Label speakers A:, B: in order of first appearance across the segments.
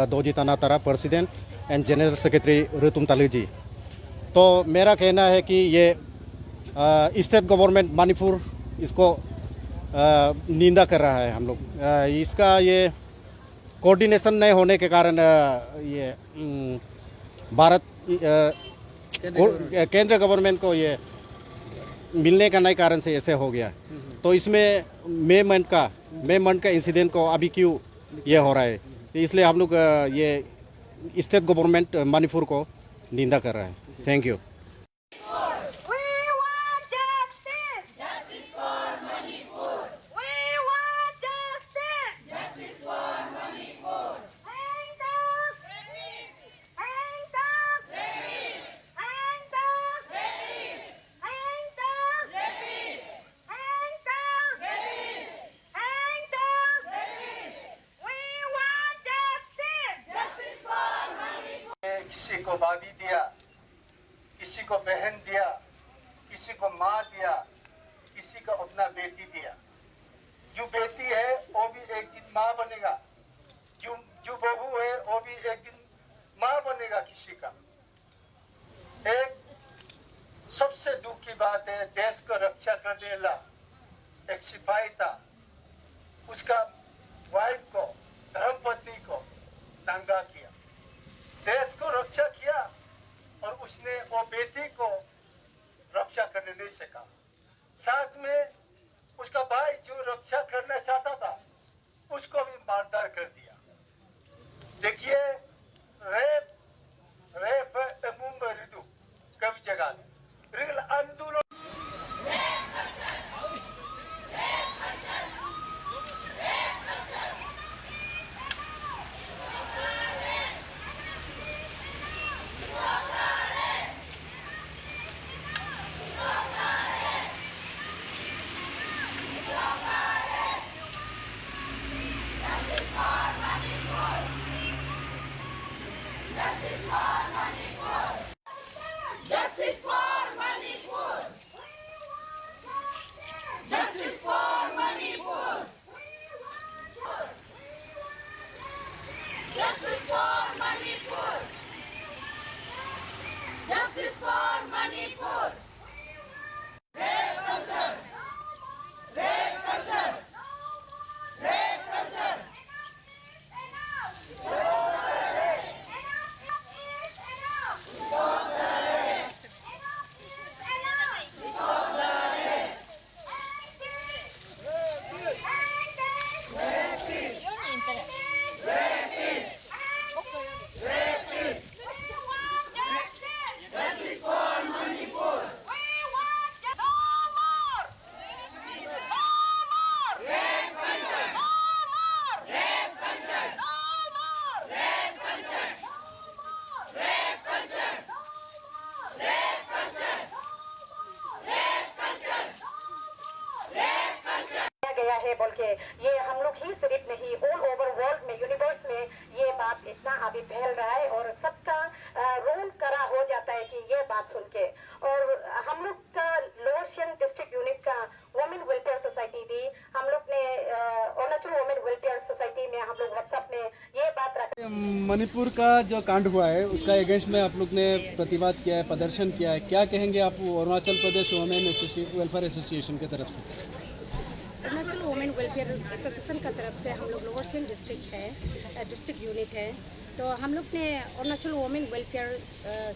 A: Doji Tanatara president and general secretary Rutum Tali ji. तो मेरा कहना है कि ये स्टेट गवर्नमेंट मणिपुर इसको निंदा कर रहा है। हम लोग इसका ये कोऑर्डिनेशन नहीं होने के कारण ये भारत केंद्र गवर्नमेंट को ये मिलने का नहीं कारण से ऐसे हो गया। तो इसमें मे मंथ का इंसिडेंट को अभी क्यों ये हो रहा है, इसलिए हम लोग ये स्टेट गवर्नमेंट मणिपुर को निंदा कर रहे हैं। Thank you.
B: किसी को भाभी दिया, किसी को बहन दिया, किसी को माँ दिया, किसी को अपना बेटी दिया। जो बेटी है वो भी एक दिन माँ बनेगा, जो बहू है वो भी एक दिन माँ बनेगा किसी का। एक सबसे दुख की बात है, देश को रक्षा करने वाला एक सिपाही था, उसका वाइफ को, धर्मपत्नी को दंगा किया, देश को रक्षा किया और उसने वो बेटी को रक्षा करने नहीं सका। साथ में उसका भाई जो रक्षा करना चाहता था उसको भी मारदार कर दिया। देखिए, रेप मुंबई रिदु कभी जगह रियल आंदोलन
C: है बोल के ये हम लोग ही सिर्फ नहीं, ऑल ओवर वर्ल्ड में, यूनिवर्स में ये बात इतना अभी फैल रहा है और सबका रोल करा हो जाता है कि ये बात सुन के। और हम लोग का लोअर सियांग डिस्ट्रिक्ट यूनिट का वुमेन वेलफेयर सोसाइटी भी हम लोग ने अरुणाचल वुमेन वेलफेयर सोसाइटी में हम लोग व्हाट्सएप में ये बात रखा।
D: मणिपुर का जो कांड हुआ है उसका अगेंस्ट में आप लोग ने प्रतिवाद किया है, प्रदर्शन किया है, क्या कहेंगे आप Arunachal Pradesh women welfare association की तरफ से?
C: अरुणाचल वुमेन वेलफेयर एसोसिएशन का तरफ से हम लोग लोअर सियांग डिस्ट्रिक्ट है, डिस्ट्रिक्ट यूनिट है, तो हम लोग ने अरुणाचल वुमेन वेलफेयर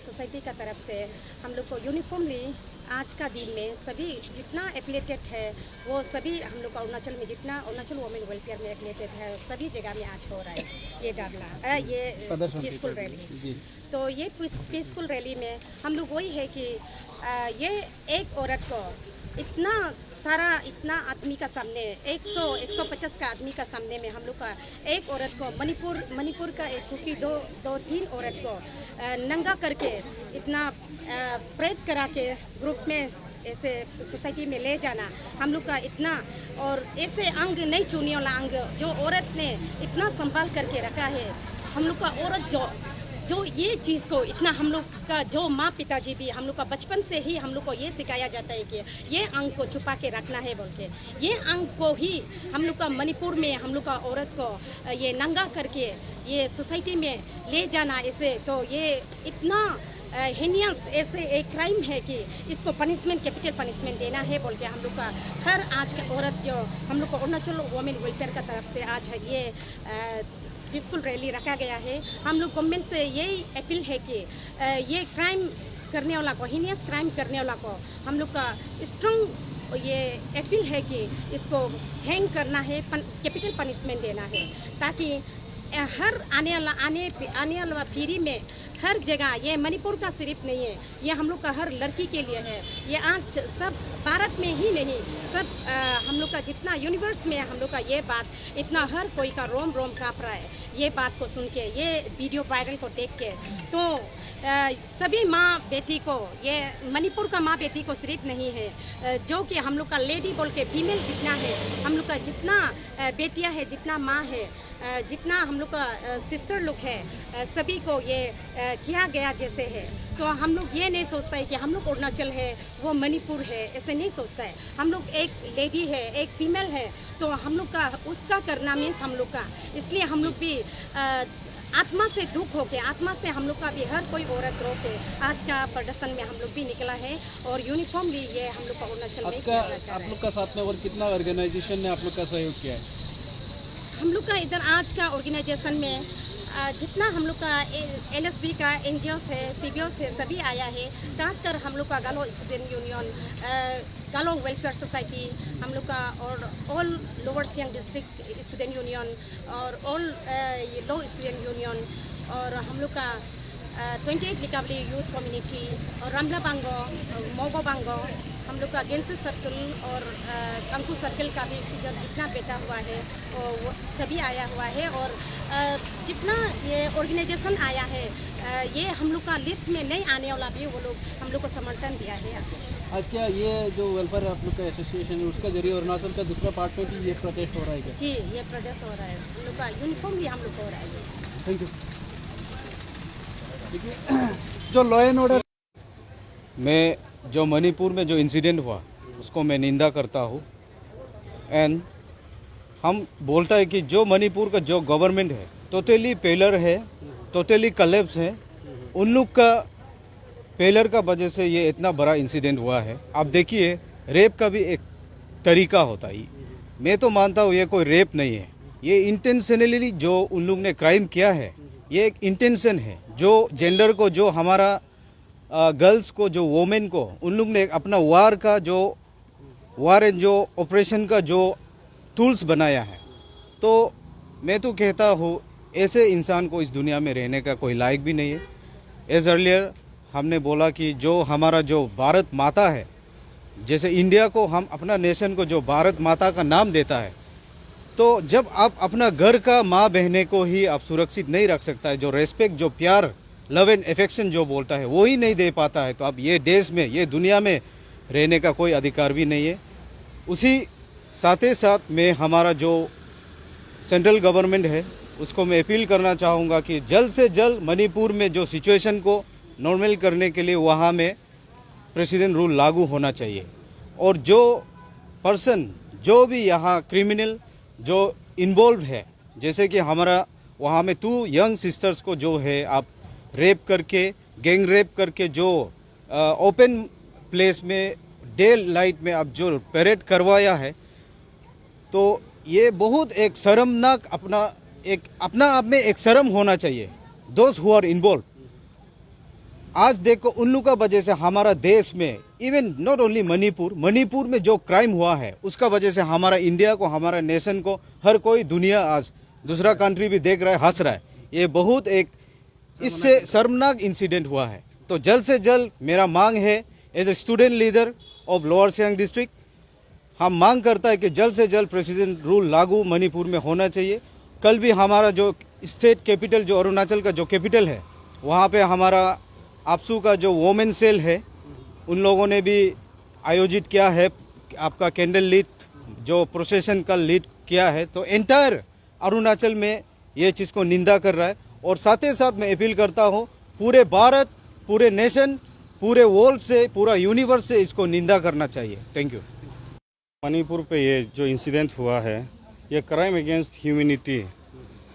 C: सोसाइटी का तरफ से हम लोग को यूनिफॉर्मली आज का दिन में सभी जितना एफिलेटेड है वो सभी हम लोग अरुणाचल में जितना अरुणाचल वुमेन वेलफेयर में एफिलेटेड है सभी जगह में आज हो रहा है ये धरना, ये पीसफुल रैली। तो ये पीसफुल रैली में हम लोग वही है कि ये एक औरत को इतना सारा इतना आदमी का सामने 150 का आदमी का सामने में हम लोग का एक औरत को मणिपुर का एक कुकी दो तीन औरत को नंगा करके इतना प्रेड करा के ग्रुप में ऐसे सोसाइटी में ले जाना हम लोग का इतना, और ऐसे अंग नहीं छूने वाला अंग जो औरत ने इतना संभाल करके रखा है, हम लोग का औरत जो जो ये चीज़ को इतना हम लोग का जो माँ पिताजी भी हम लोग का बचपन से ही हम लोग को ये सिखाया जाता है कि ये अंग को छुपा के रखना है बोल के, ये अंग को ही हम लोग का मणिपुर में हम लोग का औरत को ये नंगा करके ये सोसाइटी में ले जाना, ऐसे तो ये इतना हेनियस ऐसे एक क्राइम है कि इसको पनिशमेंट, कैपिटल पनिशमेंट देना है बोल के हम लोग का हर आज का औरत जो हम लोग को अरुणाचल वुमेन वेलफेयर का तरफ से आज है ये पीसफुल रैली रखा गया है। हम लोग गवर्नमेंट से यही अपील है कि ये क्राइम करने वाला को, हीनियस क्राइम करने वाला को हम लोग का स्ट्रॉन्ग ये अपील है कि इसको हैंग करना है, कैपिटल पनिशमेंट देना है, ताकि हर आने वाला पीढ़ी में हर जगह, ये मणिपुर का सिर्फ नहीं है, ये हम लोग का हर लड़की के लिए है। ये आज सब भारत में ही नहीं, सब हम लोग का जितना यूनिवर्स में हम लोग का ये बात इतना हर कोई का रोम रोम काँप रहा है ये बात को सुन के, ये वीडियो वायरल को देख के। तो सभी माँ बेटी को, ये मणिपुर का माँ बेटी को सिर्फ नहीं है, जो कि हम लोग का लेडी बोल के फीमेल जितना है, हम लोग का जितना बेटियाँ है, जितना माँ है, जितना हम लोग का सिस्टर लोग है, सभी को ये किया गया जैसे है। तो हम लोग ये नहीं सोचता है कि हम लोग अरुणाचल है वो मणिपुर है, ऐसे नहीं सोचता है। हम लोग एक लेडी है, एक फीमेल है, तो हम लोग का उसका करना मीन्स हम लोग का, इसलिए हम लोग भी आत्मा से दुख होके, आत्मा से हम लोग का भी हर कोई औरत रो के आज का प्रदर्शन में हम लोग भी निकला है और यूनिफॉर्म भी ये हम लोग का अरुणाचल में किया जा रहा है।
D: आप लोग का साथ में और कितना ऑर्गेनाइजेशन ने आप लोग का सहयोग किया है?
C: हम लोग का इधर आज का ऑर्गेनाइजेशन में जितना हम लोग का LSB का NGOs है, CBOs है, सभी आया है। खासकर हम लोग का गालो स्टूडेंट यूनियन, गालो वेलफेयर सोसाइटी हम लोग का, और all lower Siang district student union और ऑल लो स्टूडेंट यूनियन, और हम लोग का 28 लिकावली यूथ कम्युनिटी और रामला बांगो, मोगो बांगो, हम लोग का गेंसी सर्कल और कंकु सर्कल का भी जितना बेटा हुआ है वो सभी आया हुआ है। और जितना ये ऑर्गेनाइजेशन आया है ये हम लोग का लिस्ट में नहीं आने वाला भी वो लोग हम लोग को समर्थन दिया है।
D: आज क्या ये जो वेलफेयर आप लोग का एसोसिएशन है उसका जरिए अरुणाचल का दूसरा पार्ट में भी ये प्रोटेस्ट हो रहा है क्या?
C: जी, ये प्रोटेस्ट हो रहा है, हम लोग का यूनिफॉर्म भी हम लोग को हो रहा है।
D: Thank you. देखिए जो लॉ एंड ऑर्डर,
E: मैं जो मणिपुर में जो इंसिडेंट हुआ उसको मैं निंदा करता हूँ। एंड हम बोलता है कि जो मणिपुर का जो गवर्नमेंट है टोटली फेलर है, टोटली कलेप्स है, उन लोग का फेलर का वजह से ये इतना बड़ा इंसिडेंट हुआ है। आप देखिए रेप का भी एक तरीका होता है, मैं तो मानता हूँ ये कोई रेप नहीं है, ये इंटेंशनली जो उन लोग ने क्राइम किया है ये एक इंटेंशन है। जो जेंडर को, जो हमारा गर्ल्स को, जो वोमेन को उन लोग ने अपना वार एंड जो ऑपरेशन का जो टूल्स बनाया है। तो मैं तो कहता हूँ ऐसे इंसान को इस दुनिया में रहने का कोई लायक भी नहीं है। एज अर्लियर हमने बोला कि जो हमारा जो भारत माता है, जैसे इंडिया को हम अपना नेशन को जो भारत माता का नाम देता है, तो जब आप अपना घर का माँ बहने को ही आप सुरक्षित नहीं रख सकता है, जो रेस्पेक्ट, जो प्यार, लव एंड एफेक्शन जो बोलता है वो ही नहीं दे पाता है, तो अब ये देश में, ये दुनिया में रहने का कोई अधिकार भी नहीं है। उसी साथ ही साथ मैं हमारा जो सेंट्रल गवर्नमेंट है उसको मैं अपील करना चाहूँगा कि जल्द से जल्द मणिपुर में जो सिचुएशन को नॉर्मल करने के लिए वहाँ में प्रेसिडेंट रूल लागू होना चाहिए। और जो पर्सन, जो भी यहाँ क्रिमिनल जो इन्वॉल्व है, जैसे कि हमारा वहाँ में 2 यंग सिस्टर्स को जो है आप रेप करके, गैंग रेप करके, जो ओपन प्लेस में डे लाइट में आप जो परेड करवाया है, तो ये बहुत एक शर्मनाक, अपना आप में एक शर्म होना चाहिए। दोज हु आर इन्वॉल्व, आज देखो उन लोगों का वजह से हमारा देश में, इवन नॉट ओनली मणिपुर में जो क्राइम हुआ है उसका वजह से हमारा इंडिया को, हमारा नेशन को हर कोई दुनिया, आज दूसरा कंट्री भी देख रहा है, हंस रहा है। ये बहुत एक इससे शर्मनाक इंसिडेंट हुआ है। तो जल्द से जल्द मेरा मांग है, as a student leader of lower Siang district, हम मांग करता है कि जल्द से जल्द प्रेसिडेंट रूल लागू मणिपुर में होना चाहिए। कल भी हमारा जो स्टेट कैपिटल, जो अरुणाचल का जो कैपिटल है, वहाँ पे हमारा आपसू का जो वोमेन सेल है, उन लोगों ने भी आयोजित किया है आपका कैंडल लीड, जो प्रोसेशन का लीड किया है। तो एंटायर अरुणाचल में ये चीज़ को निंदा कर रहा है। और साथ ही साथ मैं अपील करता हूँ पूरे भारत, पूरे नेशन, पूरे वर्ल्ड से, पूरा यूनिवर्स से इसको निंदा करना चाहिए। Thank you.
F: मणिपुर पे ये जो इंसिडेंट हुआ है ये क्राइम अगेंस्ट ह्यूमैनिटी।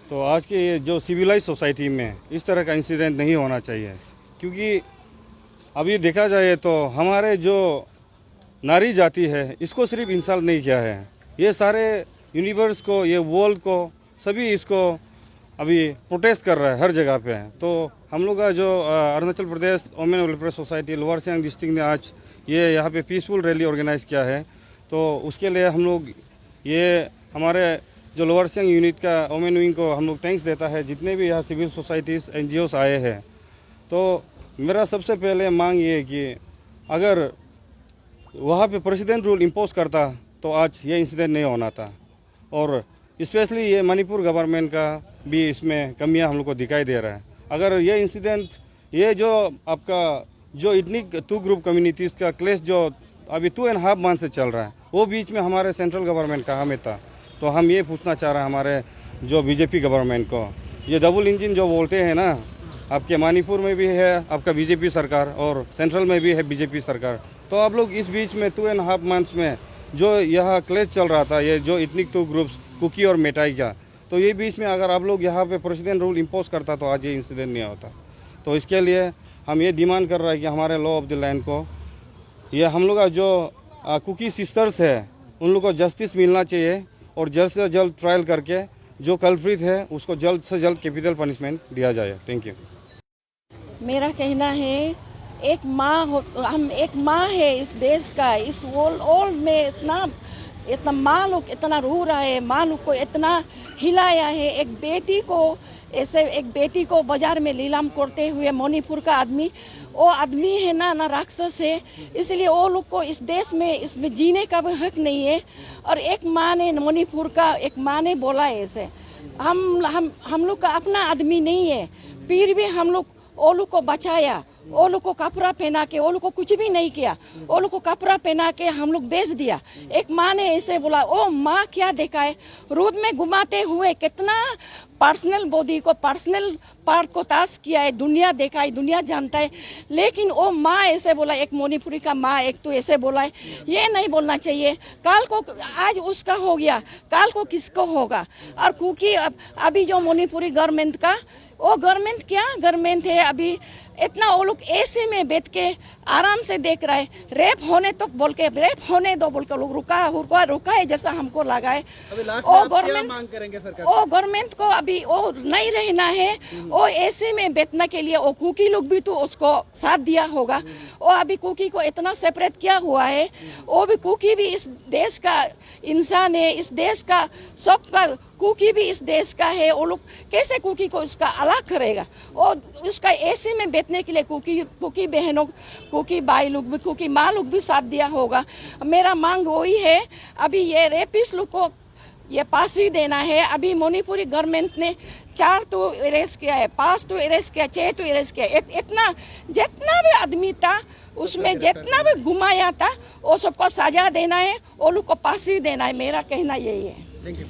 F: तो आज के ये जो सिविलाइज सोसाइटी में इस तरह का इंसिडेंट नहीं होना चाहिए, क्योंकि अभी देखा जाए तो हमारे जो नारी जाति है इसको सिर्फ इंसल्ट नहीं किया है, ये सारे यूनिवर्स को, ये वर्ल्ड को, सभी इसको अभी प्रोटेस्ट कर रहा है हर जगह पे। तो हम लोग का जो Arunachal Pradesh women welfare society lower Siang district ने आज ये यहाँ पे पीसफुल रैली ऑर्गेनाइज किया है। तो उसके लिए हम लोग ये हमारे जो लोअर सियांग यूनिट का वुमेन विंग को हम लोग थैंक्स देता है, जितने भी यहाँ सिविल सोसाइटीज़ NGOs आए हैं। तो मेरा सबसे पहले मांग ये है कि अगर वहाँ पे प्रेसिडेंट रूल इम्पोज करता तो आज ये इंसिडेंट नहीं होना था। और स्पेशली ये मणिपुर गवर्नमेंट का भी इसमें कमियां हम लोग को दिखाई दे रहा है। अगर ये इंसिडेंट, ये जो आपका जो इतनी 2 ग्रुप कम्युनिटीज़ का क्लेश जो अभी 2.5 मंथ से चल रहा है, वो बीच में हमारे सेंट्रल गवर्नमेंट कहाँ में था। तो हम ये पूछना चाह रहे हैं हमारे जो बीजेपी गवर्नमेंट को, ये डबल इंजन जो बोलते हैं ना, आपके मणिपुर में भी है आपका बीजेपी सरकार और सेंट्रल में भी है बीजेपी सरकार। तो आप लोग इस बीच में 2.5 मंथ्स में जो यह क्लेश चल रहा था, ये जो इथनिक 2 ग्रुप्स कुकी और मेटाई का, तो ये बीच में अगर आप लोग यहाँ पे प्रेसिडेंट रूल इम्पोज करता तो आज ये इंसिडेंट नहीं होता। तो इसके लिए हम ये डिमांड कर रहे हैं कि हमारे लॉ ऑफ द लैंड को, ये हम लोग का जो कुकी सिस्टर्स है उन लोग को जस्टिस मिलना चाहिए और जल्द से जल्द ट्रायल करके जो कल्प्रिट है उसको जल्द से जल्द कैपिटल पनिशमेंट दिया जाए। Thank you.
G: मेरा कहना है एक माँ हम एक माँ है इस देश का, इस वर्ल्ड में इतना माँ लोग इतना रो रहा है, माँ लोग को इतना हिलाया है। एक बेटी को बाजार में नीलाम करते हुए मणिपुर का आदमी, वो आदमी है ना राक्षस है, इसलिए वो लोग को इस देश में इसमें जीने का भी हक नहीं है। और एक माँ ने मणिपुर का एक माँ ने बोला ऐसे, हम लोग का अपना आदमी नहीं है, फिर भी हम लोग वो लोग को बचाया, वो लोग को कपड़ा पहना के, वो लोग को कुछ भी नहीं किया, वो लोग को कपड़ा पहना के हम लोग बेच दिया। एक माँ ने ऐसे बोला, ओ माँ क्या देखा है, रोड में घुमाते हुए कितना पर्सनल बॉडी को, पर्सनल पार्ट को ताश किया है, दुनिया देखा है, दुनिया जानता है। लेकिन वो माँ ऐसे बोला, एक मणिपुरी का माँ एक तो ऐसे बोला है, ये नहीं बोलना चाहिए। कल को आज उसका हो गया, कल को किसको होगा। और क्योंकि अभी जो मणिपुरी गवर्नमेंट का, वो गवर्नमेंट क्या गवर्नमेंट है, अभी इतना वो लोग एसी में बैठ के आराम से देख रहा है, रेप होने तक बोल के, रेप होने दो बोल के लोग रुका है जैसा हमको लगा है। वो गवर्नमेंट को अभी वो नहीं रहना है, वो एसी में बैठने के लिए वो कुकी लोग भी तो उसको साथ दिया होगा। वो अभी कुकी को इतना सेपरेट किया हुआ है, वो भी कुकी भी इस देश का इंसान है, इस देश का सबका, कुकी भी इस देश का है। वो लोग कैसे कुकी को उसका अलग करेगा। वो उसका एसी में बैठने के लिए कुकी बहनों, कुकी भाई लोग भी, कुकी माँ लोग भी साथ दिया होगा। मेरा मांग वही है, अभी ये रेपिस्ट लोग को ये फांसी देना है। अभी मणिपुरी गवर्नमेंट ने 4 तो अरेस्ट किया है, 5 तो अरेस्ट किया, 6 तो अरेस्ट किया। इतना जितना भी आदमी था उसमें जितना भी घुमाया था वो सबको सजा देना है, वो लोग को फांसी देना है। मेरा कहना यही है।
D: Thank you.